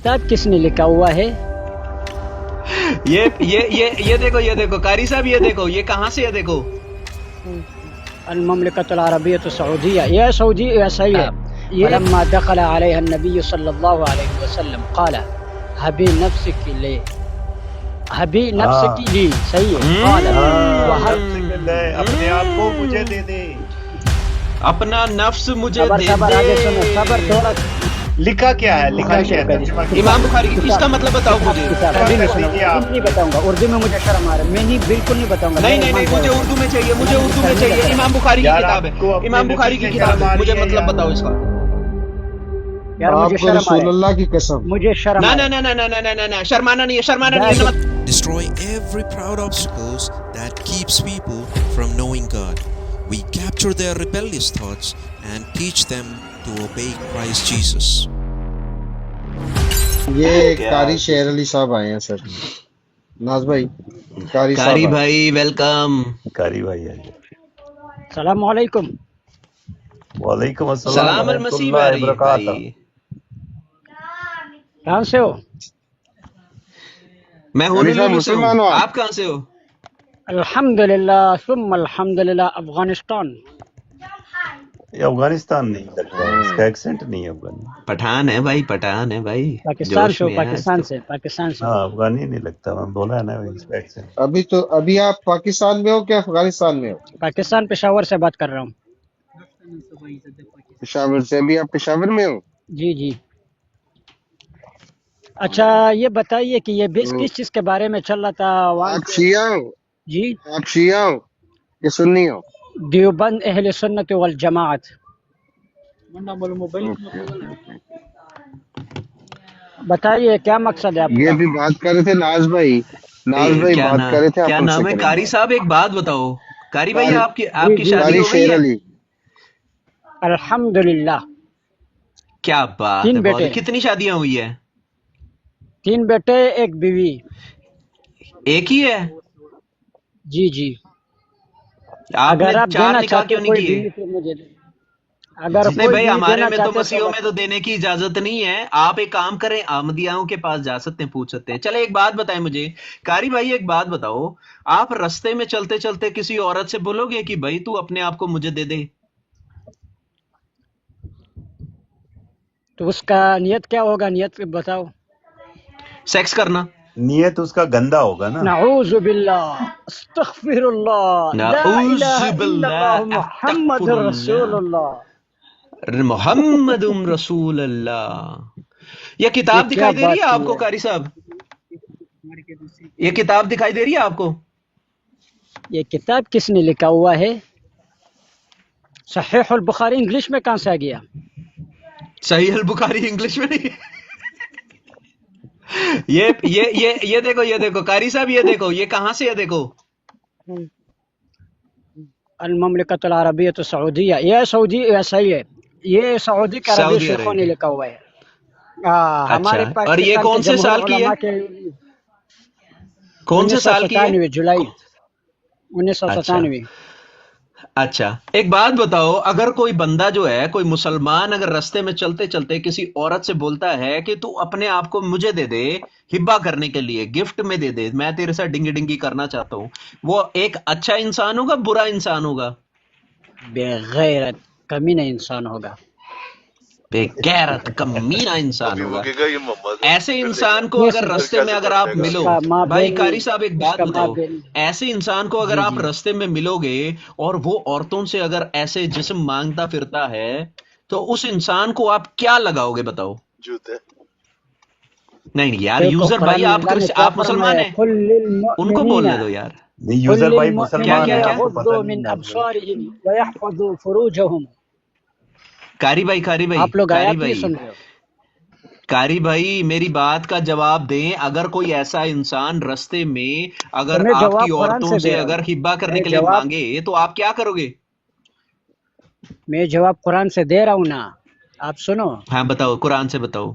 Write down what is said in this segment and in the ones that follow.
کتاب کس نے لکھا ہوا ہے؟ یہ دیکھو قاری صاحب، یہ دیکھو یہ کہاں سے ہے، دیکھو المملکۃ العربیۃ السعودیہ، یہ سعودی صحیح ہے. فلما دخل علیہ النبی صلی اللہ علیہ وسلم قال حبی نفسک لے، حبی نفسک لی، صحیح ہے. قال اپنے آپ کو مجھے دے دے، اپنا نفس مجھے دے صبر آگے سنو، دے. صبر تھوڑا. لکھا کیا ہے، لکھا کیا ہے، ترجمہ کیا ہے؟ امام بخاری کی اس کا مطلب بتاؤ مجھے. ابھی نہیں سنو، اردو نہیں بتاؤں گا، اردو میں مجھے شرم آ رہا ہے، میں نہیں بالکل نہیں بتاؤں گا. نہیں مجھے اردو میں چاہیے، مجھے اردو میں چاہیے. امام بخاری کی کتاب ہے، امام بخاری کی کتاب ہے، مجھے مطلب بتاؤ اس کا. یار مجھے شرم آ رسول رہا اللہ کی قسم، ہے، مجھے شرم آ رہا ہے. نہ شرمانا نہیں ہے، شرمانا نہیں ہے. Destroy every proud obstacles that keeps people from knowing God. We capture their rebellious thoughts and teach them to obey Christ Jesus. یہ قاری شیر علی صاحب آئے ہیں سر. ناز بھائی، قاری صاحب قاری آئے. بھائی ویلکم. قاری بھائی آئیے. السلام علیکم. وعلیکم السلام سلام ورحمۃ المسیح اللہ بھائی. وبرکاتہ. کہاں سے ہو؟ میں قاری صاحب ہونولولو سے مسلمان ہوں، ہو آپ؟ آپ کہاں سے ہو؟ الحمدللہ ثم الحمدللہ، افغانستان. یہ افغانستان نہیں لگتا ہے، اس کا ایکسنٹ نہیں ہے افغانی. پٹھان ہے بھائی، پٹھان ہے بھائی. پاکستان جوش سے ہو، میں ہے آج پاکستان تو. سے، پاکستان سے. ہاں افغانی نہیں لگتا، میں بولا ہے نا اس کا ایکسنٹ. ابھی آپ پاکستان میں ہو کیا افغانستان میں ہو؟ پاکستان پشاور سے بات کر رہا ہوں. پشاور سے. ابھی آپ پشاور میں ہو؟ جی جی. اچھا یہ بتائیے کہ یہ بیس تو کس چیز کے بارے میں چل رہا تھا وہاں آپ سے؟ شیعہ ہو؟ جی، آپ شیعہ ہو کہ سنی ہو؟ دیوبند اہل سنت والجماعت. بتائیے کیا مقصد ہے آپ یہ کا؟ بھی بات کر رہے تھے ناز بھائی، ناز بھائی کیا بات کر رہے تھے، آپ ان سے نام ہے کریں قاری بات. صاحب؟ ایک بات بتاؤ قاری بھائی، قاری آپ کی جی شادی قاری ہو گئی شیر ہے؟ علی. الحمدللہ. کیا بات ہے، 3 بہت. بیٹے، کتنی شادیاں ہوئی ہیں؟ 3 بیٹے 1 بیوی. ایک ہی ہے؟ جی جی. آپ نے اگر آپ 4 دینا نکاح چاہتے کیوں ہو نہیں کوئی کیے؟ بیوی تو مجھے دیں. اگر نہیں کوئی بھائی، بیوی ہمارے دینا میں تو چاہتے مسیحوں میں تو بتا. دینے کی اجازت نہیں ہے. آپ ایک کام کریں، احمدیاؤں کے پاس جا سکتے ہیں، پوچھ سکتے ہیں. چلے ایک بات بتائیں مجھے قاری بھائی، ایک بات بتاؤ، آپ رستے میں چلتے چلتے کسی عورت سے بولو گے کہ بھائی تو اپنے آپ کو مجھے دے دے؟ تو اس کا نیت کیا ہوگا؟ نیت بتاؤ. سیکس کرنا. نیت اس کا گندا ہوگا نا. نعوذ باللہ، استغفر اللہ، لا الہ نعوذ الا اللہ، باللہ، محمد استغفر رسول اللہ، اللہ. محمد رسول اللہ. یہ یہ کتاب کیا دکھائی دے رہی بات ہے آپ کی کو ہے؟ قاری صاحب؟ یہ کتاب دکھائی دے رہی ہے آپ کو؟ یہ کتاب کس نے لکھا ہوا ہے؟ صحیح البخاری انگلش میں کہاں سے آ گیا؟ صحیح البخاری انگلش میں نہیں. یہ دیکھو قاری صاحب، یہ دیکھو یہ کہاں سے ہے، دیکھو المملکۃ العربیۃ السعودیہ، یہ سعودی صحیح ہے. یہ سعودی کے عربی سعودی شیخوں نے عربیہ. لکھا ہوا ہے. اچھا، ہمارے اور یہ پاکستان کے کون سے جمہور سال کی ہے؟ علماء کے کون سے سال کی ہے؟ 1997 جولائی 1997. اچھا ایک بات بتاؤ، اگر کوئی بندہ جو ہے، کوئی مسلمان اگر رستے میں چلتے چلتے کسی عورت سے بولتا ہے کہ تو اپنے آپ کو مجھے دے دے، ہبا کرنے کے لیے، گفٹ میں دے دے، میں تیرے سے ڈنگی ڈنگی کرنا چاہتا ہوں، وہ ایک اچھا انسان ہوگا، برا انسان ہوگا؟ بغیرت کمینہ انسان ہوگا. بے غیرت کمینہ انسان ہوگا. ایسے انسان کو نہیں اگر سر، رستے میں اگر آپ اس ملو، کا ماں بھائی بہن، قاری صاحب ایک اس بات کا ماں بتاؤ، بہن. ایسے انسان کو اگر جی آپ جی. رستے میں ملو گے اور وہ عورتوں سے اگر ایسے جسم مانگتا پھرتا ہے تو اس انسان کو آپ کیا لگاؤ گے بتاؤ؟ نہیں یار دیکھو یوزر بھائی، قرآن میں اللہ نے کیا آپ مسلمان فرمایا ہے؟ ہیں، قل ان کو للمؤمنین، بولنے دو یار. نہیں قل یوزر بھائی للمؤمنین مسلمان ہیں، کیا آپ کو پتہ یغضوا نہیں من ناز بھائی. ابصارهم ويحفظوا فروجهم. قاری بھائی آپ لوگ آیات نہیں سن رہے ہو. قاری بھائی میری بات کا جواب دیں. اگر کوئی ایسا انسان رستے میں تو اگر میں آپ کی جواب قرآن عورتوں سے دے سے رہا ہوں. اگر ہبا کرنے میں کے لیے جواب مانگے تو آپ کیا کرو گے؟ میں جواب قرآن سے دے رہا ہوں نا، آپ سنو. ہاں بتاؤ، قرآن سے بتاؤ.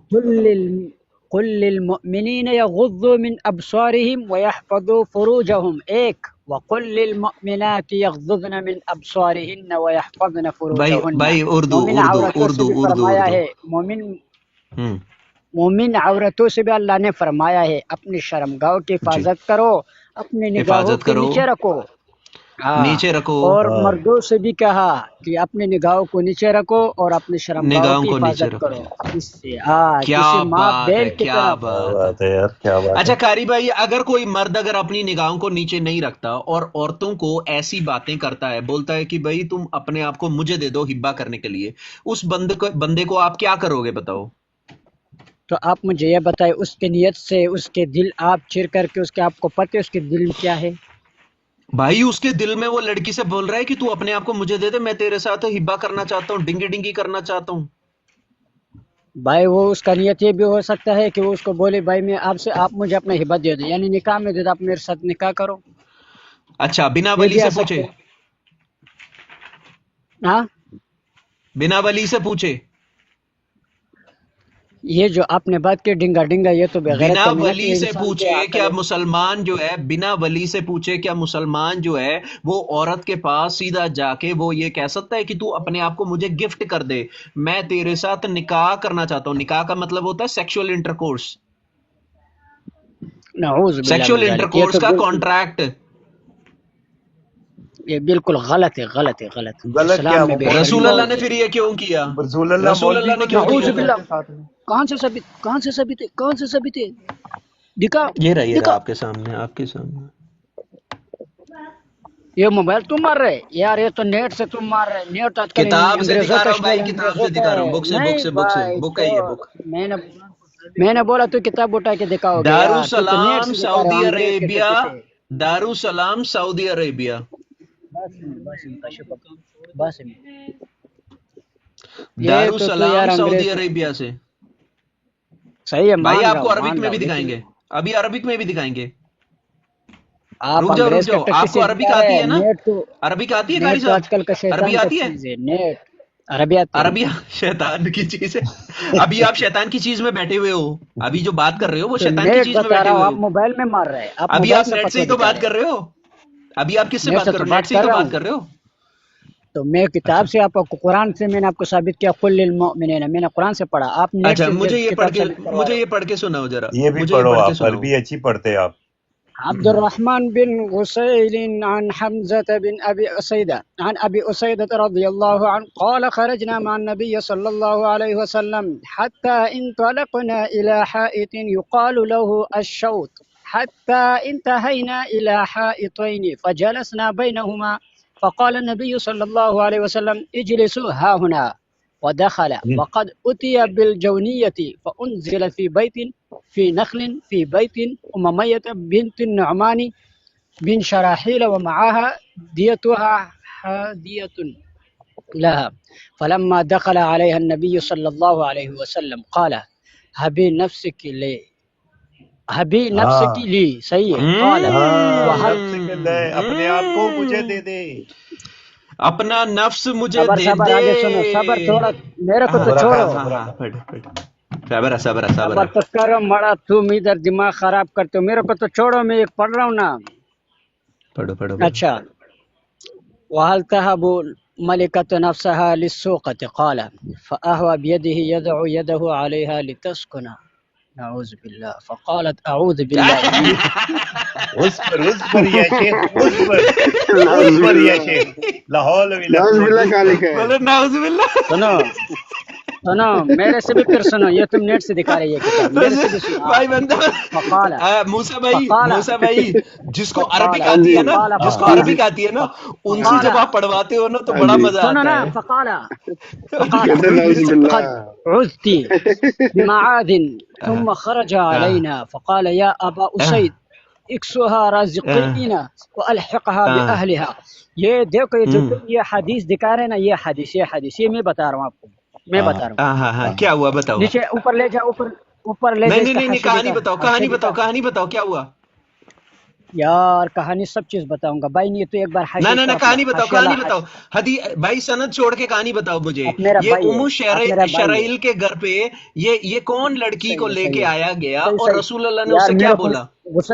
قل للمؤمنین یغضوا من ابصارهم ويحفظوا فروجهم، ایک. وقل للمؤمنات یغضضن من ابصارهن ويحفظن فروجهن. بھائی اردو مومن اردو عورتوں سے اردو بھی اردو فرمایا اردو ہے، مومن ہوں مومن عورتوں سے بھی اللہ نے فرمایا ہے اپنی شرمگاہوں کی حفاظت کرو، اپنی نگاہوں حفاظت کے کرو، نیچے رکھو. ہاں، نیچے رکھو، اور مردوں سے بھی کہا کہ اپنی نگاہوں کو نیچے رکھو اور اپنی شرمگاہوں نگاہوں کی کو نیچے حفاظت رکھو. کرو. اس سے ہاں کیا کسی ماں بات بہن ہے، کی کیا طرح. کیا بات ہے. بات ہے یار، کیا بات اچھا ہے. قاری بھائی، اگر کوئی مرد اگر اپنی نگاہوں کو نیچے نہیں رکھتا اور عورتوں کو ایسی باتیں کرتا ہے، بولتا ہے کہ بھائی تم اپنے آپ کو مجھے دے دو ہبا کرنے کے لیے، اس بندے کو آپ کیا کرو گے بتاؤ؟ تو آپ مجھے یہ بتائیں اس کی نیت سے اس کے دل آپ چیر کر کے اس کے آپ کو پتہ ہے اس کے دل میں کیا ہے؟ بھائی اس کے دل میں وہ لڑکی سے بول رہا ہے کہ تو اپنے آپ کو مجھے دے دے، میں تیرے ساتھ ہبا کرنا چاہتا ہوں، ڈنگی ڈنگی کرنا چاہتا ہوں. بھائی وہ اس کا نیت یہ بھی ہو سکتا ہے کہ وہ اس کو بولے بھائی میں آپ مجھے اپنا ہبت دے دو، یعنی نکاح میں دے دو، آپ میرے ساتھ نکاح کرو. اچھا بنا یہ ولی بھی سے آ پوچھے، سکتا ہے. ہاں، بنا ولی سے پوچھے، یہ جو آپ نے بات کی ڈنگا ڈنگا، یہ تو بغیرت بنا کا محنت ولی ہے، سے انسان کے پوچھے عقل کیا ہے. مسلمان جو ہے، بنا ولی سے پوچھے کیا مسلمان جو ہے وہ عورت کے پاس سیدھا جا کے وہ یہ کہہ سکتا ہے کہ تو اپنے آپ کو مجھے گفٹ کر دے، میں تیرے ساتھ نکاح کرنا چاہتا ہوں. نکاح کا مطلب ہوتا ہے سیکشول انٹرکورس، نعوذ باللہ سیکشول من ذالک. یہ تو انٹرکورس کا کانٹریکٹ. بالکل غلط ہے، غلط ہے، غلط. غلط کیا، اسلام میں وہ بے رسول شرمی اللہ مولوی، نے ہے. پھر یہ کیوں کیا؟ رسول اللہ رسول مولوی اللہ کو نے کیوں دعوت نعوذ کیا؟ دیتا باللہ. تھے ساتھ میں. کہاں سے ثابت، کہاں سے ثابت ہے، کہاں سے ثابت ہے؟ دکھا، یہ رہا دکھا. آپ کے سامنے، آپ کے سامنے. یہ موبائل تم مار رہے یار، یہ تو نیٹ سے تم مار رہے. نیٹ آج کل کتاب سے انگریزوں دکھا کا رہا ہوں اسٹائل بھائی، کتاب انگریزوں سے کا دکھا رہا ہوں، ہے. بک سے، بک نہیں سے، بک سے، بھائی بک تو ہے یہ بک. میں نے بولا تو کتاب اٹھا کے دکھاؤ گے یار، تو نیٹ دارالسلام سے دکھا رہے ہو سعودی انگریز کے عربیہ، طریقے سے. دارالسلام سعودی عربیہ، بس یہ تو یار دارالسلام سعودی انگریز عربیہ سے. صحیح ہے، بھائی مان آپ رہا کو ہوں، عربک مان میں رہا بھی ہوں، دکھائیں گے، لیکن ابھی عربک میں بھی دکھائیں گے. آپ رک انگریز کا جاؤ، آپ کو ٹیکسی عربک دکھا رہے آتی ہیں. ہے نا؟ نیٹ تو، عربک آتی ہے قاری نیٹ تو صاحب؟ آج کل کا عربی شیطان کا آتی ہے؟ چیز ہے. نیٹ عربی آتی ہے. عربی شیطان کی چیز ہے. ابھی آپ شیطان کی چیز میں بیٹھے ہوئے ہو، ابھی جو بات کر رہے ہو وہ تو شیطان کی نیٹ چیز میں بتا بیٹھے رہا ہوں، ہوئے آپ ہو. موبائل میں مار رہے ہیں، آپ ابھی موبائل آپ سے نیٹ سے فتویٰ ہی تو دکھا بات رہے کر ہیں. رہے ہو، ابھی آپ کس سے نیٹ بات سے کر تو رہے ہو؟ نیٹ بات سے ہی کر تو رہا بات ہوں. کر رہے ہو. تو میں اچھا کتاب سے آپ کو قرآن سے میں نے آپ کو ثابت کیا، قل للمؤمنین، میں نے قرآن سے پڑھا، آپ نیٹ اچھا، سے مجھے یہ پڑھ کتاب کے، ثابت کروا مجھے رہے یہ ہو. پڑھ کے سناؤ ذرا، یہ بھی مجھے یہ پڑھو، پڑھ کے آپ سناؤ. عربی اچھی پڑھتے آپ. عبد الرحمن بن غسيل عن حمزة بن أبي أسيدة عن أبي أسيدة رضي الله عنه قال خرجنا مع النبي صلى الله عليه وسلم حتى انطلقنا إلى حائط يقال له الشوط حتى انتهينا إلى حائطين فجلسنا بينهما فقال النبي صلى الله عليه وسلم اجلسوا ها هنا ودخل وقد أتي بالجونية فأنزل في بيت في نخل في بيت أمية بنت النعمان بن شراحيل ومعها ديتها هادية لها فلما دخل عليها النبي صلى الله عليه وسلم قال هبي نفسك لي، هبي نفسك ہاں لي. صحیح ہے. قالت ہاں، وهل، نفس کے لے، اپنے آپ کو مجھے دے دے. اپنا نفس مجھے صبر دے صبر، دے. آگے سنو، صبر تھوڑا، میرے کو تو صبر چھوڑو. کہا، صبر کہا. پڑھ پڑھ. صبر صبر صبر. صبر تو کرو مڑا، تم ادھر دماغ خراب کرتے ہو، میرے کو تو چھوڑو، میں ایک پڑھ رہا ہوں نا. پڑھو پڑھو پڑھو. اچھا. وهل تهب ملكة نفسها للسوقة قال فأهوى بيده يدعو يده عليها لتسكن. نعوذ بالله. فقالت أعوذ بالله منك. اصبر یا شیخ، نعوذ اصبر یا باللہ، شیخ، لا حول ولا نعوذ قوت، باللہ کا اصبر. لکھا ہے. بولے نعوذ باللہ. سنو سنو، میرے سے بھی پھر سنو، یہ تم نیٹ سے دکھا رہی ہے کتاب، میرے سے بھی سنو. بھائی بندہ، فقال موسیٰ بھائی، فقال موسیٰ بھائی، جس کو فقال عربک ہاں آتی جی، ہے نا، فقال جس کو ہاں جی فقال جی، عربک آتی ہے نا، ان سے فقال جب آپ پڑھواتے ہو نا تو ہاں بڑا جی، مزہ سنو آتا نا. ہے. فقال کہتے ہیں نعوذ باللہ. قد عذت بمعاذ ثم خرج علينا فقال يا أبا أسيد اكسوها رازقين والحقها بأهلها. یہ دیکھو، یہ جو تم یہ حدیث دکھا رہے ہیں نا، یہ حدیث یہ میں بتا رہا ہوں آپ کو، میں بتا رہا ہوں. ہاں ہاں، کیا ہوا بتاؤ. نیچے اوپر لے جا، اوپر لے جا، نہیں اس نہیں کا نہیں نہیں، حاشیہ کہانی دکھا، بتاؤ، حاشیہ کہانی بتاؤ، دکھا. کہانی بتاؤ، کیا ہوا. یار کہانی سب چیز بتاؤں گا بھائی، نہیں تو ایک بار نہ حاشیہ نہ اس نہ، کا اپنا کہانی بتاؤ، حاشیہ لا. کہانی بتاؤ. بھائی سند چھوڑ کے کہانی بتاؤ مجھے. آپ میرا یہ بھائی ہے، ام آپ میرا بھائی ہے. شرائیل کے گھر پہ یہ کون لڑکی کو صحیح ہے، لے صحیح کے ہے، آیا گیا صحیح اور صحیح. رسول اللہ نے اس یار سے کیا میرے کو بولا؟ غصہ،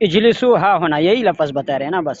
اجلسوا ها هنا، یہی لفظ بتا رہے ہیں نا بس۔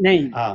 نہیں ہاں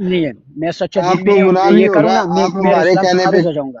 نہیں ہے، میں سچا آپ دین میں کو نہیں ہوں، گناہ میں بھی یہ کروں ہوگا، نا آپ میں ہمارے اسلام سے کہنے پہ خارج ہو جاؤں گا۔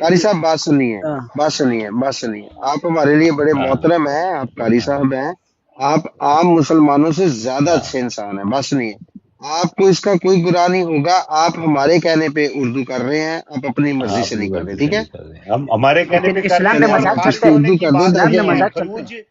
قاری صاحب بات سنیے، ہاں، بات سنیے، بات سنیے، آپ ہمارے لیے بڑے ہاں محترم ہیں، آپ قاری ہاں صاحب ہیں، آپ عام مسلمانوں سے زیادہ ہاں اچھے انسان ہیں، بات سنیے، آپ کو اس کا کوئی برا نہیں ہوگا، آپ ہمارے کہنے پہ اردو کر رہے ہیں، آپ اپنی ہاں، مرضی سے اپنی نہیں کر رہے، مرضی سے ٹھیک ہے؟ نہیں کر رہے ہیں، ہم ہمارے کہنے لیکن پہ کر رہے اسلام ہیں میں اور مذاق خاص چلتا ہے، ہونے اردو کی کر دیں بات اسلام نہیں میں ہے۔ تاکہ مذاق چلتا ہے۔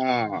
ہاں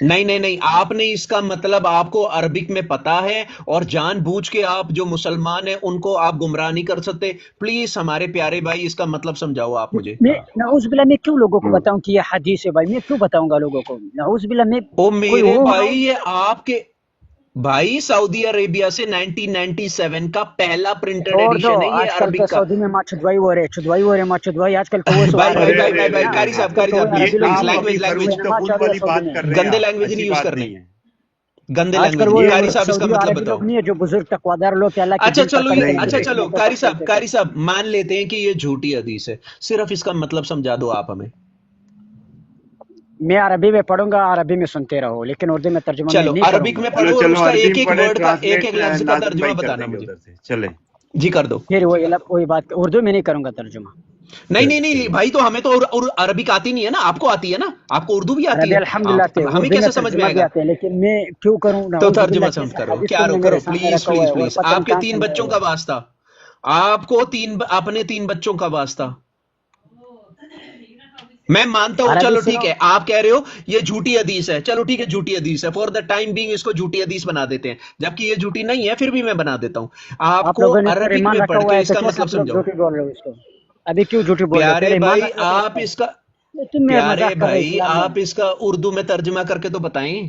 نہیں نہیں نہیں آپ نے اس کا مطلب آپ کو عربک میں پتا ہے اور جان بوجھ کے آپ جو مسلمان ہیں ان کو آپ گمراہ نہیں کر سکتے۔ پلیز ہمارے پیارے بھائی اس کا مطلب سمجھاؤ آپ مجھے۔ میں نعوذ باللہ میں کیوں لوگوں کو بتاؤں کہ یہ حدیث ہے؟ بھائی میں کیوں بتاؤں گا لوگوں کو؟ نعوذ باللہ میں او کوئی میرے وہ بھائی، یہ آپ کے بھائی سعودی عربیہ سے 1997 کا پہلا پرنٹڈ چھوڑ دو، ایڈیشن ہے یہ آج کل تو عربک کا۔ سعودی میں ماں چدوائی ہو رہے، چدوائی ہو رہے، ماں چدوائی آج کل تو وہ سب بھائی بھائی عربی ارے بھائی لوگ ارے بھائی نہیں ہے ارے بھائی نا، ارے قاری ارے آج صاحب کل قاری تو وہ صاحب یہ عربی لوگ آپ نہیں ہے، ابھی لینگویج لینگویج خروج میں نماز کبول چاہ رہی ہے والی سعودی بات میں۔ کر رہے ہیں گندے آپ، لینگویج اچھی نہیں یوز بات کرنے، نہیں ہے۔ گندے آج کل لینگویج وہ نہیں۔ قاری صاحب اس کا سعودی مطلب عربی بتاؤ۔ لوگ نہیں ہے جو بزرگ تقوادار لوگ کہ اللہ کے اچھا دین پر چلو کلمہ نہیں اچھا نہیں طیبہ چلو کہتے قاری سب صاحب چلتے تھے۔ قاری صاحب مان لیتے ہیں کہ یہ جھوٹی حدیث ہے، صرف اس کا مطلب سمجھا دو آپ ہمیں۔ میں عربی میں پڑھوں گا، عربی میں سنتے رہو، لیکن اردو میں ترجمہ میں چلو نہیں کروں عربک گا۔ میں چلو پڑھو اور چلو اس کا عربی ایک میں ایک پڑھے، ورڈ کا ایک ایک ٹرانسلیٹ لفظ کا ناظم ترجمہ بھائی کر بتانا دیں گے مجھے۔ ادھر سے، چلے۔ جی کر دو۔ پھر وہی بات اردو میں نہیں کروں گا ترجمہ۔ نہیں نہیں چلے نہیں چلے بھائی، تو ہمیں تو عربک آتی نہیں ہے نا، آپ کو آتی ہے نا، آپ کو اردو بھی آتی عربی ہے، الحمدللہ آتے ہیں، ہمیں اردو میں کیسے سمجھ میں ترجمہ آئے بھی گا؟ آتے ہیں، لیکن میں کیوں کروں؟ تو نعوذ باللہ، ترجمہ سمجھ کیسے کرو، حدیث کیا تم نے کرو میرے سامنے پلیز رکھا ہوا پلیز ہے اور پلیز۔ پتہ آپ نہیں کے کہاں سے 3 لائے بچوں ہوا کا ہے۔ واسطہ، آپ کو اپنے 3 بچوں کا واسطہ میں مانتا ہوں، عربی چلو ٹھیک سنو، ہے آپ کہہ رہے ہو یہ جھوٹی حدیث ہے، چلو ٹھیک ہے جھوٹی حدیث ہے، فار دا ٹائم بینگ اس کو جھوٹی حدیث بنا دیتے ہیں، جبکہ یہ جھوٹی نہیں ہے پھر بھی میں بنا دیتا ہوں۔ آپ آپ کو لوگوں نے اس پر عربک ایمان میں رکھا پڑھ ہوا کے ہے اس تو کا کیسے مطلب آپ لوگ سمجھاؤ۔ جھوٹی بول رہے ہو اس کو؟ ابھی کیوں جھوٹی بول رہے ہو؟ پیارے پہلے ایمان بھائی رکھ لو پھر اس آپ پر۔ اس کا تم میرا پیارے مذاق کر رہے ہو بھائی اسلام میں؟ آپ اس کا اردو میں ترجمہ کر کے تو بتائیں۔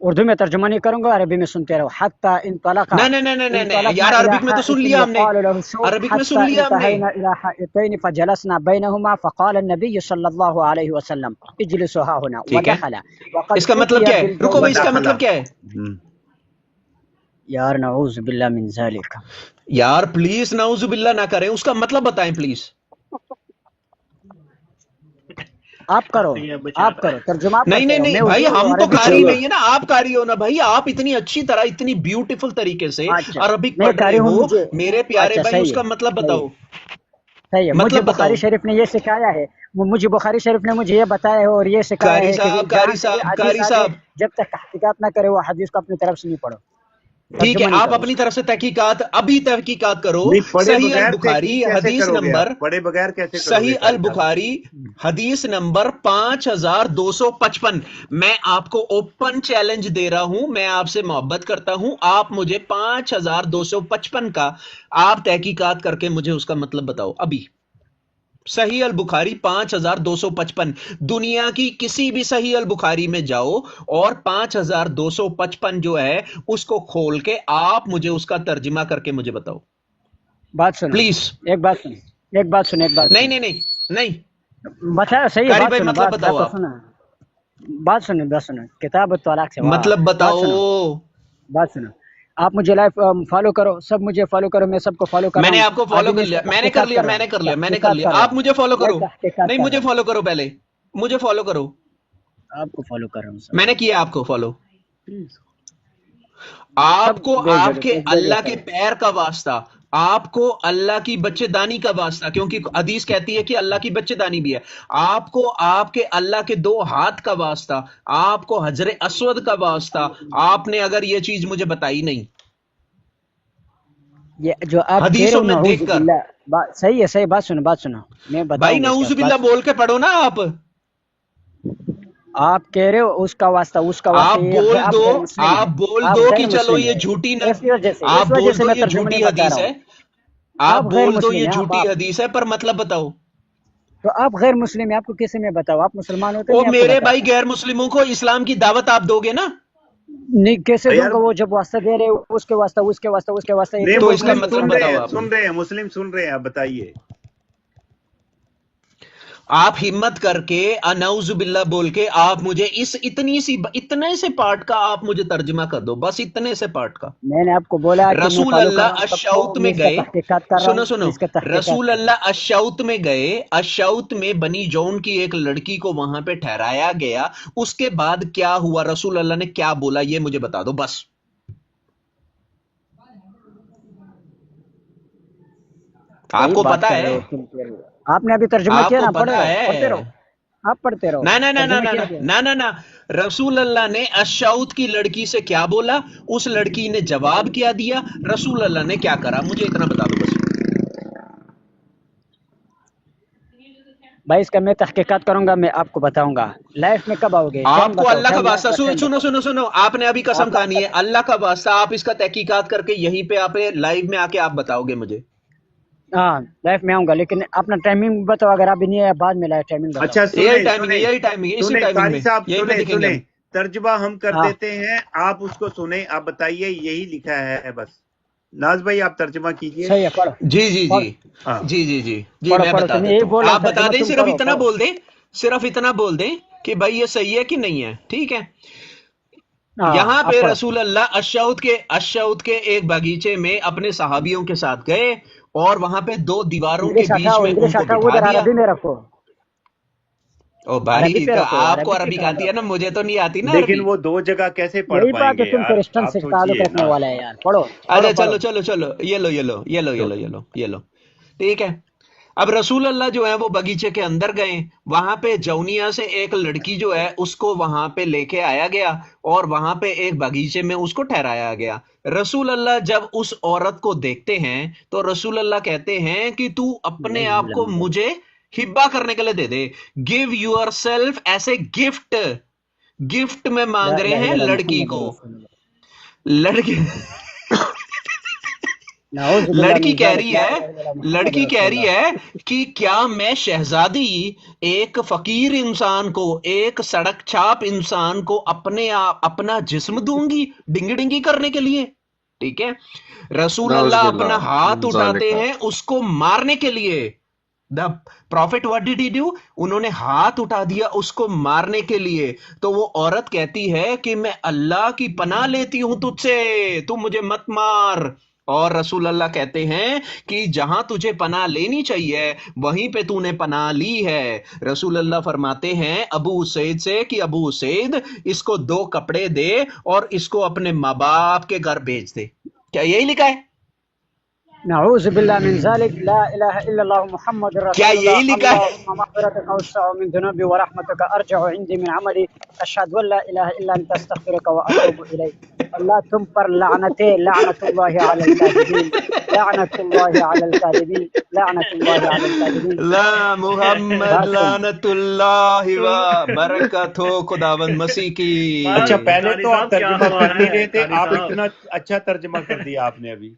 اردو میں ترجمہ نہیں کروں گا، عربی میں سنتے رہو۔ حتی انطلقا نہیں نہیں نہیں نہیں نہیں انطلقنا یار، الى عربک میں تو سن حائط لیا ہم نے، يقال له شوك عربک میں حتى سن لیا ہم نے۔ انتهينا الى حائطين فجلسنا بينهما فقال النبي صلى الله عليه وسلم اجلسوا ها هنا ٹھیک ہے، ودخل وقد اس کا مطلب اتي کیا ہے؟ رکو بھائی، اس کا بالجوزاء۔ مطلب کیا ہے؟ یار نعوذ باللہ من ذلك، یار پلیز نعوذ باللہ نہ کریں، اس کا مطلب بتائیں پلیز۔ آپ کرو، آپ کرو ترجمہ، آپ نہیں کرتے نہیں رہو، میں نہیں بھائی، اردو ہم تو عربی قاری چلو نہیں ہے نا، آپ قاری ہو نا بھائی، آپ اتنی اچھی طرح اتنی بیوٹیفل طریقے سے اچھا عربک میں پڑھ رہے قاری ہوں، ہو مجھے میرے پیارے اچھا بھائی، اس صحیح کا ہے، مطلب صحیح بتاؤ، ہے، صحیح ہے۔ مجھے مطلب بخاری بتاؤ۔ شریف نے یہ سکھایا ہے، مجھے بخاری شریف نے مجھے یہ بتایا ہے اور یہ سکھایا قاری ہے کہ صاحب جہاں قاری سے بھی صاحب حدیث قاری آ جائے صاحب جب تک تحقیقات نہ کرے وہ حدیث کو اپنی طرف سے نہیں پڑھو، ٹھیک ہے، ترجمہ نہیں آپ کرو اس اپنی کا۔ طرف سے تحقیقات ابھی تحقیقات کرو۔ نہیں، پڑھے صحیح بغیر البخاری تحقیق کیسے حدیث کرو گے نمبر، آپ؟ پڑھے بغیر کیسے کرو گے صحیح قاری صاحب؟ البخاری حدیث نمبر 5255۔ میں آپ کو اوپن چیلنج دے رہا ہوں، میں آپ سے محبت کرتا ہوں، آپ مجھے 5255 کا آپ تحقیقات کر کے مجھے اس کا مطلب بتاؤ ابھی۔ صحیح البخاری 5255، دنیا کی کسی بھی صحیح البخاری میں جاؤ اور 5255 جو ہے اس کو کھول کے آپ مجھے اس کا ترجمہ کر کے مجھے بتاؤ بات سنو، پلیز۔ ایک بات سنو، ایک بات سنو، ایک بات نہیں سنو، نہیں نہیں نہیں بتا صحیح ہے، قاری بات بھائی سنو، مطلب بات بتاؤ، تو آپ سنو، بات سنو، کتاب الطلاق سے مطلب بات بتاؤ۔ سنو، بات سنو۔ آپ مجھے لائف فالو کرو، سب مجھے فالو کرو، میں سب کو فالو کر میں رہا نے ہوں، آپ کو فالو ابھی کر میں اس لیا، پہ میں نے کر تحقیقات لیا کر رہا میں ہوں، نے کر لیا میں نے کر تحقیقات لیا، کر رہا آپ مجھے فالو ہوں، کرو۔ میں تحقیقات نہیں، کر مجھے رہا ہوں، فالو کرو، پہلے مجھے فالو کرو۔ آپ کو فالو کر رہا ہوں میں سب، نے کیا آپ کو فالو، سب آپ کو بھیج آپ دو، کے بھیجو اللہ کے فالو۔ پیر کا واسطہ، آپ کو اللہ کی بچے دانی کا واسطہ، کیونکہ حدیث کہتی ہے کہ اللہ کی بچے دانی بھی ہے، آپ کو آپ کے اللہ کے 2 ہاتھ کا واسطہ، آپ کو حجر اسود کا واسطہ، آپ نے اگر یہ چیز مجھے بتائی نہیں یہ جو آپ کہہ رہے حدیثوں ہو میں نعوذ دیکھ کر، باللہ، صحیح ہے، صحیح، بات سنو، بات سنو، میں بھائی بتاؤں گا اس کا، نعوذ بات باللہ سنو۔ بول کے پڑھو نا آپ۔ آپ کہہ رہے ہو اس کا واسطہ آپ یہ بول آپ دو غیر مسلم ہیں، آپ بول آپ دو غیر کہ چلو مسلم یہ ہیں، جھوٹی نہ اس وجہ سے آپ بول دو میں یہ ترجمہ جھوٹی نہیں بتا حدیث رہا ہے، ہوں، آپ آپ غیر بول دو مسلم یہ ہیں، جھوٹی حدیث ہے، پر مطلب بتاؤ۔ تو آپ غیر مسلم ہیں، آپ کو کیسے میں بتاؤں؟ آپ مسلمان ہوتے او میں آپ کو میرے بھائی بتاتا، غیر مسلموں کو اسلام کی دعوت آپ دو گے نا؟ نہیں کیسے دوں یار گا؟ وہ جب واسطہ دے رہے ہو اس کے واسطہ یہ نہیں، تو کیسے اس کا میں مسلم مطلب سن مسلمان رہے بتاؤ ہیں، بنوں؟ آپ۔ سن رہے ہیں، مسلم سن رہے ہیں، آپ بتائیے۔ آپ ہمت کر کے انعوذ باللہ بول کے آپ مجھے اس اتنے سے پارٹ کا آپ مجھے ترجمہ کر دو، بس اتنے سے پارٹ کا۔ میں نے آپ کو بولا کہ میں رسول فالو کر رہا اللہ ہوں سب کو، الشوط میں میں اس کا گئے، تحقیقات کر رہا سنو ہوں، سنو، میں اس کا تحقیقات رسول کر رہا اللہ الشوط میں گئے، الشوط میں بنی جون کی ایک لڑکی کو وہاں پہ ٹھہرایا گیا، اس کے بعد کیا ہوا؟ رسول اللہ نے کیا بولا یہ مجھے بتا دو بس۔ ہوں۔ آپ وہی کو بات پتا کر رہے ہے، ہو تم کہہ رہے ہو۔ آپ نے ابھی ترجمہ آپ کیا کو نا، پتا پڑھتے رہو، ہے، آپ پڑھتے رہو، نہ نہ نہ نہ ترجمہ کیا نہ ابھی؟ نہ نہ نہ رسول اللہ نے الشوط کی لڑکی سے کیا بولا، اس لڑکی نے جواب کیا دیا، رسول اللہ نے کیا کرا، مجھے اتنا بتا دو بس۔ بھائی اس کا میں تحقیقات کروں گا، میں آپ کو بتاؤں گا لائف میں کب آؤ گے، ٹائم آپ کو بتاؤ، اللہ کا ٹائم واسطہ ٹائم سنو بتاؤ۔ سنو سنو، آپ نے ابھی قسم آپ کھانی ہے، اللہ کا واسطہ آپ اس کا تحقیقات کر کے یہیں پہ آپ لائیو میں آ کے آپ بتاؤ گے مجھے۔ ہاں لائف میں آؤں گا، لیکن اپنا ٹائمنگ بتاؤ، اگر ابھی نہیں ہے بعد میں لائف ٹائمنگ بتاؤ۔ اچھا یہی سنیں ٹائمنگ ہے، سنیں یہی ٹائمنگ ہے، اسی سنیں، ٹائمنگ قاری میں صاحب یہیں پہ سنیں دکھیں گے ہم۔ سنیں، ترجمہ ہم کر ہاں دیتے ہیں، آپ اس کو سنیں، آپ بتائیے یہی لکھا ہے بس۔ ناز بھائی آپ ترجمہ کیجئے۔ صحیح ہے، پڑھو جی جی جی پڑھو ہاں جی جی جی جی پڑھو میں پڑھو، بتا تم یہی دیتا ہوں، بول رہا آپ ہوں، بتا ترجمہ دیں، تم صرف کرو، اتنا پڑھو۔ بول دیں، صرف اتنا بول دیں کہ بھائی یہ صحیح ہے کہ نہیں ہے، ٹھیک ہے۔ ہاں یہاں آپ پہ پڑھو۔ رسول اللہ الشوط کے ایک باغیچے میں اپنے صحابیوں کے ساتھ گئے، اور وہاں پہ دو دیواروں کے بیچ میں ان انگلش کو ہٹاؤ، بٹھا ادھر دیا۔ عربی میں رکھو، او عربی بھائی پہ تو رکھو، آپ کو عربی عربی پہ آتی ہے نا، رکھو۔ مجھے تو نہیں آتی نا لیکن عربی۔ وہ دو جگہ کیسے پڑھ یہی پائیں بات ہے، گے تم یار، کرسچن آپ سے تعلق سوچئے رکھنے نا۔ والا ہے یار، پڑھو اچھا پڑھو پڑھو۔ چلو چلو چلو، یہ لو، ٹھیک ہے۔ اب رسول اللہ جو ہے وہ باغیچے کے اندر گئے، وہاں پہ جونیا سے ایک لڑکی جو ہے اس کو وہاں پہ لے کے آیا گیا، اور وہاں پہ ایک باغیچے میں اس کو ٹھہرایا گیا۔ رسول اللہ جب اس عورت کو دیکھتے ہیں تو رسول اللہ کہتے ہیں کہ تو اپنے آپ کو مجھے ہبا کرنے کے لیے دے دے، give yourself as a gift, gift میں لا مانگ رہے الہ ہیں الا اللہ لڑکی محمد کو، رسول اللہ۔ لڑکی نعوذ باللہ لڑکی من کہہ ذالک، رہی لا ہے، الہ الا اللہ محمد لڑکی رسول کہہ رہی اللہ۔ ہے کہ کیا میں شہزادی ایک فقیر انسان کو، ایک سڑک چھاپ انسان کو اپنا جسم دوں گی ڈنگی ڈنگی کرنے کے لیے؟ ٹھیک ہے، رسول نعوذ اللہ باللہ اپنا ہاتھ من اٹھاتے ذالک۔ ہیں اس کو مارنے کے لیے۔ The prophet what did he do, انہوں نے ہاتھ اٹھا دیا اس کو مارنے کے لیے، تو وہ عورت کہتی ہے کہ میں اللہ کی پناہ لیتی ہوں تجھ سے، تو مجھے مت مار۔ اور رسول اللہ کہتے ہیں کہ جہاں تجھے پناہ لینی چاہیے وہیں پہ تو نے پناہ لی ہے۔ رسول اللہ فرماتے ہیں ابو اسید سے کہ ابو اسید اس کو 2 کپڑے دے اور اس کو اپنے ماں باپ کے گھر بھیج دے۔ کیا یہی لکھا ہے؟ نعوذ باللہ من ذالک، لا الہ الا اللہ محمد کیا رسول یہی اللہ، لکھا ہے؟ اللہم مغفرتک اوسع من ذنوبی ورحمتک ارجع عندی من عملی، اشہد ان لا الہ الا انت استغفرک واتوب الیک۔ اللہ تم پر لعنت ہے، لعنت اللہ علی الکاذبین، لعنت اللہ علی الکاذبین، لعنت اللہ علی الکاذبین۔ لا محمد بات سن، لعنت اللہ و برکت ہو خداوند مسیح کی۔ اچھا پہلے قاری تو آپ صاحب کیا ترجمہ ہوا کر نہیں ہے؟ رہے تھے، قاری آپ صاحب، اتنا اچھا ترجمہ کر دیا آپ نے ابھی۔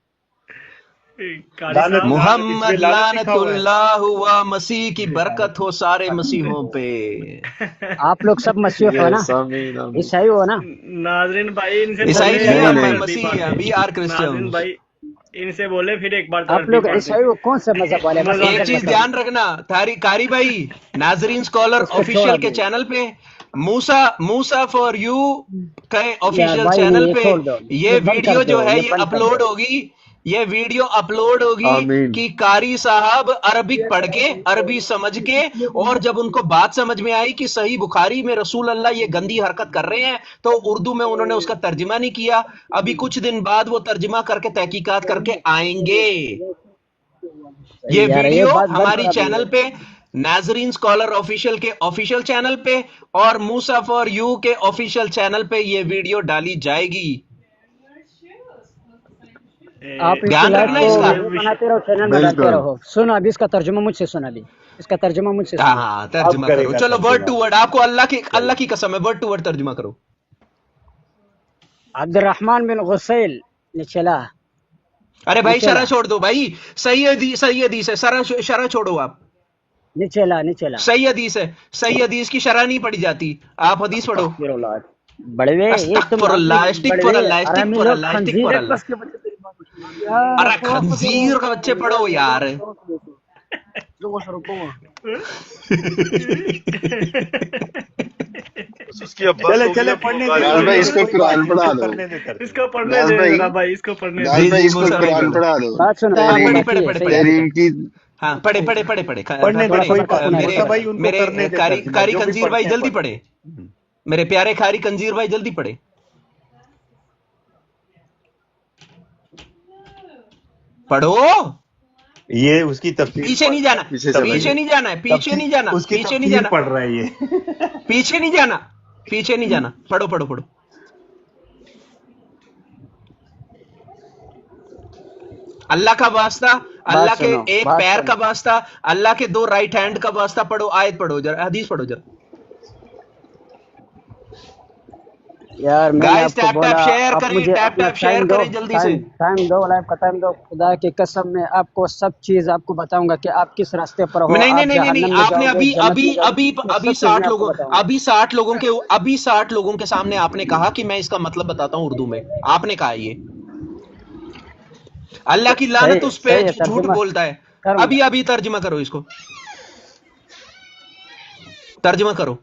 قاری لعنت صاحب، اس محمد میں لعنت لعنت لکھا ہوا ہے۔ اللہ و مسیح کی برکت ہو سارے مسیحوں پہ۔ آپ لوگ سب مسیح ہو نا، سامعین عیسائی ہو نا؟ ناظرین بھائی ان سے عیسائی بولے نہیں ایک ہیں، بار ہم نہیں، ترتیب مسیحی ہیں، پڑھتے، وی آر ناظرین کرسچنز۔ بھائی ان سے بولے پھر ایک بار آپ لوگ ترتیب پڑھتے۔ عیسائی ہو، کون سے مذہب والے؟ بس مذہب ایک ایک چیز بتاؤ، دھیان رکھنا قاری بھائی، ناظرین اسکالر اس کو چھوڑ آفیشیل کے ابھی۔ چینل پہ، موسا فار یو کے یار آفیشیل بھائی چینل یہ پہ چھوڑ دو، یہ یہ بند کر ویڈیو دو، جو ہے یہ یہ بند کر اپلوڈ دو۔ ہوگی، یہ ویڈیو اپلوڈ ہوگی آمین۔ کہ قاری صاحب عربک پڑھ کے، عربی سمجھ کے، اور جب ان کو بات سمجھ میں آئی کہ صحیح بخاری میں رسول اللہ یہ گندی حرکت کر رہے ہیں تو اردو میں انہوں نے اس کا ترجمہ نہیں کیا، ابھی کچھ دن بعد وہ ترجمہ کر کے تحقیقات کر کے آئیں گے۔ یہ یار یہ ویڈیو بات بند ہماری کر ابھی۔ چینل پہ، ناظرین اسکالر آفیشیل کے آفیشیل چینل پہ اور موسا فار یو کے آفیشیل چینل پہ یہ ویڈیو ڈالی جائے گی۔ آپ اس کی دھیان لائف رکھنا کو اس کا۔ ویڈیو بناتے رہو، چینل میں ڈالتے بالکل رہو۔ سنو ابھی اس کا ترجمہ مجھ سے سن ابھی۔ اس کا ترجمہ مجھ سے ہاں سنیں. ہاں ترجمہ اب کرے کرو. گا چلو ورڈ ٹو ترجمہ. ورڈ. آپ کو اللہ کی قسم ہے ورڈ ٹو ورڈ ترجمہ کرو. عبد الرحمن بن غسیل نے چلا. ارے بھائی نچلا شرح چھوڑ دو بھائی. صحیح حدیث ہے. شرح چھوڑو آپ. نچلا صحیح حدیث ہے. صحیح حدیث کی شرح نہیں پڑھی جاتی. آپ حدیث پڑھو. استغفر اللہ. بڑے یہ تم استغفر اللہ. اپنے اسٹک فور بڑے اللہ. اسٹک حرامی فور لوگ اللہ. اسٹک خنزیر فور ہے اللہ. بس کے بچے تیری بات سنیں. ارے خنزیر کا بچے پڑھو یار. اس کی ابا چلے کو چلے بھی پڑھنے غالب ناز بھائی اس کو کوئی بات قرآن نہیں، پڑھا اس کو دو. کرنے دے ترجمہ. اس کو پڑھنے ناز دے بھائی ذرا بھائی، اس کو پڑھنے دے. ناز جی بھائی جی اس کو موسیٰ بھائی قرآن پڑھو. پڑھا دو. بات سنو. ہاں بات پڑھے ہے، صحیح ہے. تحریم کی ہاں پڑھے. پڑھنے دے تھوڑا کوئی صبر بات کرو. نہیں، میرے موسیٰ بھائی ان کو میرے کرنے دے کاری ترجمہ، کاری جو بھی کنزیر بھائی پڑھتے ہیں جلدی پڑھے. میرے پیارے کاری کنزیر بھائی جلدی پڑھے. پڑھو. یہ اس کی تفسیر پیچھے نہیں جانا. پیچھے چلا پیچھے گیا. نہیں جانا ہے. پیچھے نہیں جانا. اس کی پیچھے نہیں تفسیر جانا. پڑھ رہا ہے یہ. پیچھے نہیں جانا. پیچھے نہیں جانا. پڑھو پڑھو پڑھو. اللہ کا واسطہ. اللہ کے سنو، ایک بات پیر سنو. کا واسطہ. اللہ کے دو رائٹ ہینڈ کا واسطہ. پڑھو آیت پڑھو ذرا. حدیث پڑھو ذرا. یار میں نے گائز آپ کو ٹیپ بولا ٹیپ شیئر آپ کریے. مجھے ٹیپ اپنا ٹیپ شیئر ٹائم دو. کریں جلدی سے. ٹائم دو. لائف کا ٹائم دو. خدا کی قسم میں آپ کو سب چیز آپ کو بتاؤں گا کہ آپ کس راستے پر ہو. نہیں نہیں آپ نہیں نہیں جہنم میں آپ نے جاؤ گے، ابھی جنت ابھی میں جاؤ ابھی گے، وہ ابھی سب چیز میں 60 آپ کو لوگوں بتاؤں گا. ابھی 60 لوگوں کے سامنے آپ نے کہا کہ میں اس کا مطلب بتاتا ہوں اردو میں. آپ نے کہا یہ اللہ کی لعنت اس پہ صحیح ہے. جو جھوٹ ترجمہ بولتا ہے. کروں گا. ابھی ترجمہ کرو اس کو. ترجمہ کرو.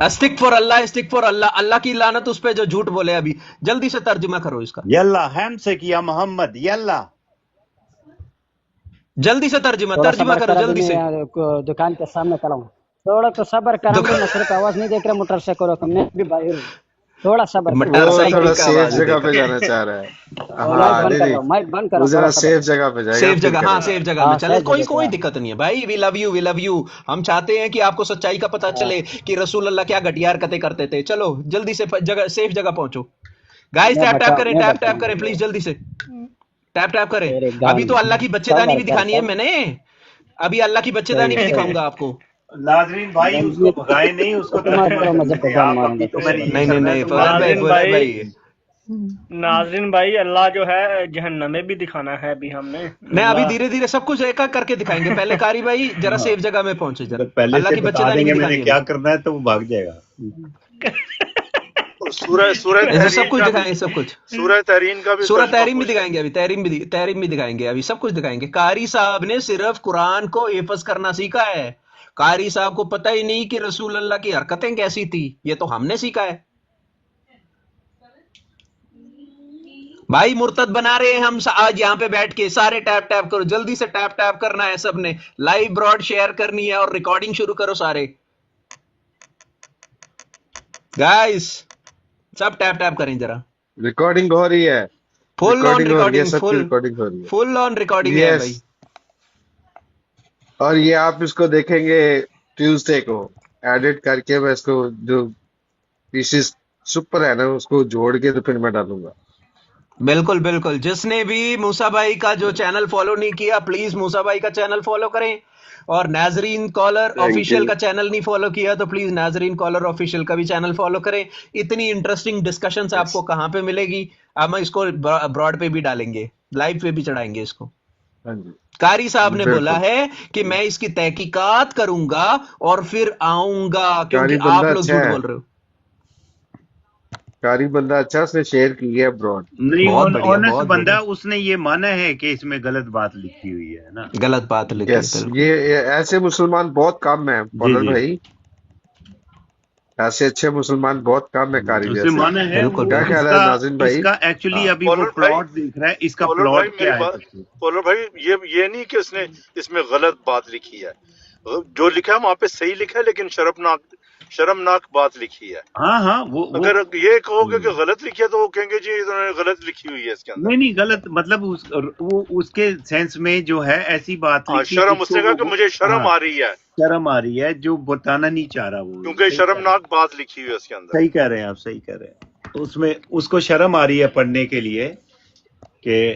استغفر اللہ. استغفر اللہ. اللہ کی لعنت اس پہ جو جھوٹ بولے. ابھی جلدی سے ترجمہ کرو اس کا. یلا ہم سے کیا محمد یلا. جلدی سے ترجمہ تھوڑا ترجمہ صبر کرو کر. ابھی جلدی سے. میں دکان کے سامنے کھڑا ہوں. تھوڑا تو صبر کر. دکان- ہم نصرت آواز نہیں دیکھ رہے موٹر سے کرو. میں بھی باہر ہوں. تھوڑا صبر کر. موٹر وہ سائیکل تھوڑا کا سیف آواز جگہ دیکھا. پہ جانا چاہ رہا ہے. مائک ہاں بند کر نہیں رہا ہوں. مائک بند کر وہ رہا ذرا ہوں. سیف جگہ پہ جائے گا. سیف جگہ. پھر ہاں کرے سیف جگہ ہاں، میں چلے. سیف کوئی جگہ کوئی پہ. دقت نہیں ہے بھائی. وی لو یو. ہم چاہتے ہیں کہ آپ کو سچائی کا پتہ چلے کہ رسول اللہ کیا گھٹیا حرکتیں کرتے تھے. چلو جلدی سے جگہ سیف جگہ پہنچو. گائز ٹیپ ٹیپ کریں. ٹیپ ٹیپ کریں پلیز جلدی سے. ٹیپ ٹیپ کریں. تیرے ابھی تو اللہ کی بچے دانی بھی دکھانی ہے میں نے. ابھی اللہ کی بچے دانی بھی دکھاؤں گا آپ کو. ناظرین بھائی اس کو بھگائے نہیں، اس کو ترجمہ کرنے دیں. آپ ابھی تو میں نے نہیں نہیں نہیں فواد بھائی فواد بھائی. ناظرین بھائی، اللہ جو ہے جہنم میں بھی دکھانا ہے ابھی ہم نے. میں ابھی دھیرے دھیرے سب کچھ ایک ایک کر کے دکھائیں گے. پہلے کاری بھائی ذرا سیف جگہ میں پہنچے. ذرا پہلے اللہ سے کی بچے بتا دانی دیں بھی گے میں نے دکھانی کیا ہے. کرنا ہے تو وہ بھاگ جائے گا. سورہ ایسے سب تحریم کچھ کا دکھائیں گے. سب کچھ سورہ تحریم کا بھی سورہ ترجمہ تحریم بھی پوچھ دکھائیں گے. ابھی تحریم بھی دکھائیں گے. ابھی سب کچھ دکھائیں گے. قاری صاحب نے صرف قرآن کو حفظ کرنا سیکھا ہے. قاری صاحب کو پتہ ہی نہیں کہ رسول اللہ کی حرکتیں کیسی تھی. یہ تو ہم نے سیکھا ہے. بھائی مرتد بنا رہے ہیں ہم آج یہاں پہ بیٹھ کے. سارے ٹیپ ٹیپ کرو. جلدی سے ٹیپ ٹیپ کرنا ہے سب نے. لائیو براڈ شیئر کرنی ہے اور ریکارڈنگ شروع کرو سارے. گائز سب ٹیپ ٹیپ کریں ذرا. ریکارڈنگ ہو رہی ہے. فل آن ریکارڈنگ ہو رہی ہے. ریکارڈنگ. سب کی ریکارڈنگ ہو رہی ہے. فل آن ریکارڈنگ ہے بھائی. یس. اور یہ آپ اس کو دیکھیں گے ٹیوزڈے کو ایڈٹ کر کے. میں اس کو جو پیسز سپر ہے نا اس کو جوڑ کے تو پھر میں ڈالوں گا. بالکل بالکل. جس نے بھی موسیٰ بھائی کا جو چینل فالو نہیں کیا پلیز موسیٰ بھائی کا چینل فالو کریں. اور ناظرین کالر آفیشیل کا چینل نہیں فالو کیا تو پلیز ناظرین کالر آفیشیل کا بھی چینل فالو کریں. اتنی انٹرسٹنگ ڈسکشنز آپ کو کہاں پہ ملے گی. اب ہم اس کو براڈ پہ بھی ڈالیں گے. لائیو پہ بھی چڑھائیں گے اس کو. ہاں جی قاری صاحب نے بالکل. بولا ہے کہ میں اس کی تحقیقات کروں گا اور پھر آؤں گا. قاری کیونکہ آپ بندہ لوگ اچھا جھوٹ ہے. بول رہے ہو. قاری بندہ اچھا. اس نے شیئر کی ہے ابراڈ. نہیں بہت بڑھیا آنےسٹ بہت بندہ بڑھیا. اس نے یہ مانا ہے کہ اس میں غلط بات لکھی ہوئی ہے نا. غلط بات لکھی. یس یہ ایسے مسلمان بہت کم ہیں فالر بھائی. ایسے اچھے مسلمان بہت کم ہے قاری اس نے جیسے. مانا ہے بالکل کیا اس خیال ہے کا ناظرین بھائی؟ اس کا ایکچولی ابھی وہ فالر بھائی، پلاٹ دیکھ رہا ہے. اس کا فالر بھائی پلاٹ میری کیا ہے؟ بات فالر بھائی یہ نہیں کہ اس میں غلط بات لکھی ہے. جو لکھا ہے وہاں پہ صحیح لکھا ہے لیکن شرمناک بات لکھی ہے. ہاں ہاں وہ اگر یہ کہو گے کہ غلط لکھی ہے تو وہ کہیں گے جی انہوں نے غلط لکھی ہوئی ہے اس کے اندر. نہیں غلط مطلب وہ اس کے سینس میں جو ہے ایسی بات ہاں لکھی شرم. جس اس نے کو کہا کہ مجھے شرم آ رہی ہے شرم آ رہی ہے جو بتانا نہیں چاہ رہا وہ. کیونکہ شرمناک بات لکھی ہوئی ہے اس کے اندر. صحیح کہہ رہے ہیں آپ. صحیح کہہ رہے ہیں. تو اس میں اس کو شرم آ رہی ہے پڑھنے کے لیے کہ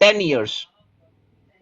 10 years।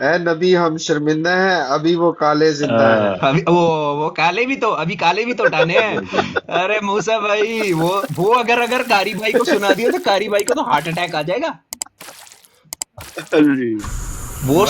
اے نبی ہم شرمندہ ہیں، ابھی وہ کالے زندہ ہیں۔ ابھی وہ کالے بھی تو ابھی کالے بھی تو اٹھانے ہیں۔ ارے موسیٰ بھائی وہ اگر قاری بھائی کو سنا دیا تو قاری بھائی کو تو ہارٹ اٹیک آ جائے گا۔ جی وہ